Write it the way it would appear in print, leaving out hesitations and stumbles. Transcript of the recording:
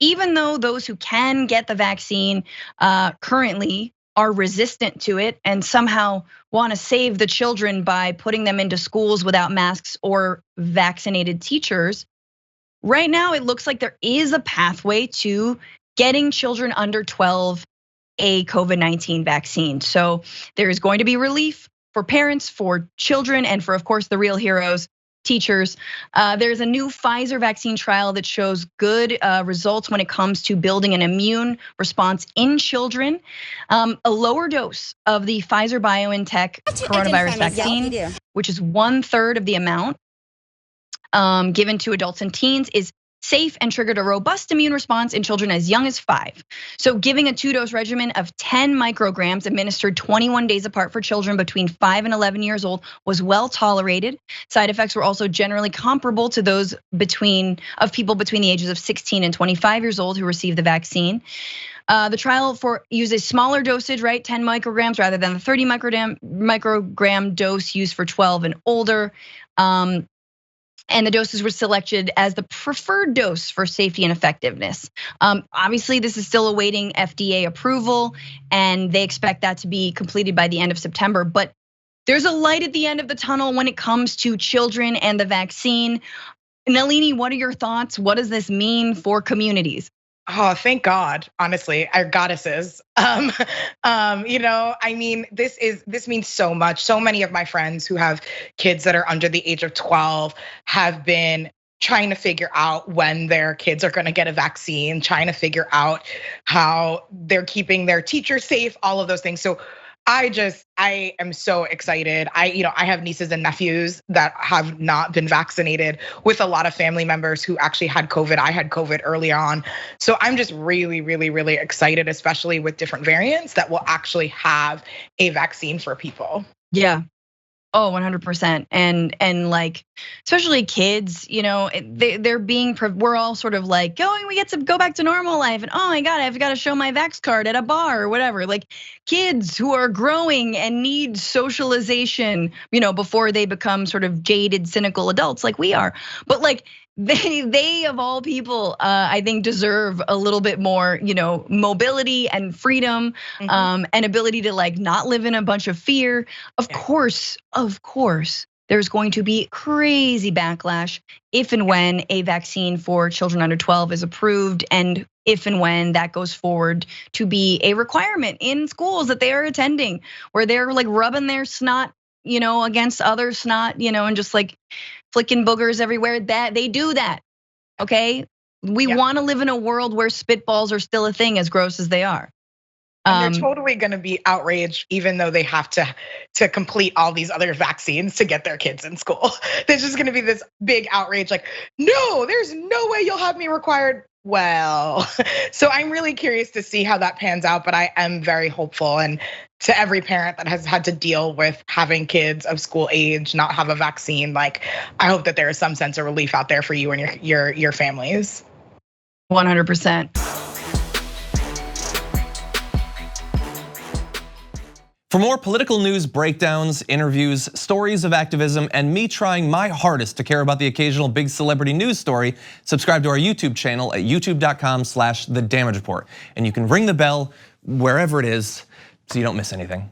even though those who can get the vaccine currently are resistant to it and somehow want to save the children by putting them into schools without masks or vaccinated teachers, right now it looks like there is a pathway to getting children under 12 a COVID-19 vaccine. So there is going to be relief for parents, for children, and for, of course, the real heroes, teachers. There's a new Pfizer vaccine trial that shows good results when it comes to building an immune response in children. A lower dose of the Pfizer BioNTech coronavirus vaccine, which is 1/3 of the amount given to adults and teens, is safe and triggered a robust immune response in children as young as 5. So giving a 2-dose regimen of 10 micrograms administered 21 days apart for children between 5 and 11 years old was well tolerated. Side effects were also generally comparable to those of people between the ages of 16 and 25 years old who received the vaccine. The trial used a smaller dosage, right? 10 micrograms rather than the 30 microgram dose used for 12 and older. And the doses were selected as the preferred dose for safety and effectiveness. Obviously, this is still awaiting FDA approval, and they expect that to be completed by the end of September. But there's a light at the end of the tunnel when it comes to children and the vaccine. Nelini, what are your thoughts? What does this mean for communities? Oh, thank God, honestly, our goddesses. I mean, this means so much. So many of my friends who have kids that are under the age of 12 have been trying to figure out when their kids are gonna get a vaccine, trying to figure out how they're keeping their teachers safe, all of those things. So I am so excited. I have nieces and nephews that have not been vaccinated, with a lot of family members who actually had COVID. I had COVID early on. So I'm just really, really, really excited, especially with different variants, that will actually have a vaccine for people. Yeah. Oh, 100%. And like, especially kids, they're being, we're all sort of like we get to go back to normal life. And oh my God, I've got to show my Vax card at a bar or whatever. Like kids who are growing and need socialization, before they become sort of jaded, cynical adults like we are. But like, they of all people, I think deserve a little bit more, mobility and freedom, and ability to like not live in a bunch of fear. Of course, there's going to be crazy backlash if and when a vaccine for children under 12 is approved, and if and when that goes forward to be a requirement in schools that they are attending, where they're like rubbing their snot, against other snot, and just like flicking boogers everywhere. That they do that, okay? We want to live in a world where spitballs are still a thing, as gross as they are. And they're totally gonna be outraged, even though they have to complete all these other vaccines to get their kids in school. There's just gonna be this big outrage, like, no, there's no way you'll have me required. Well, so I'm really curious to see how that pans out, but I am very hopeful. And to every parent that has had to deal with having kids of school age not have a vaccine, like, I hope that there is some sense of relief out there for you and your families. 100%. For more political news, breakdowns, interviews, stories of activism, and me trying my hardest to care about the occasional big celebrity news story, subscribe to our YouTube channel at youtube.com/thedamagereport. And you can ring the bell wherever it is so you don't miss anything.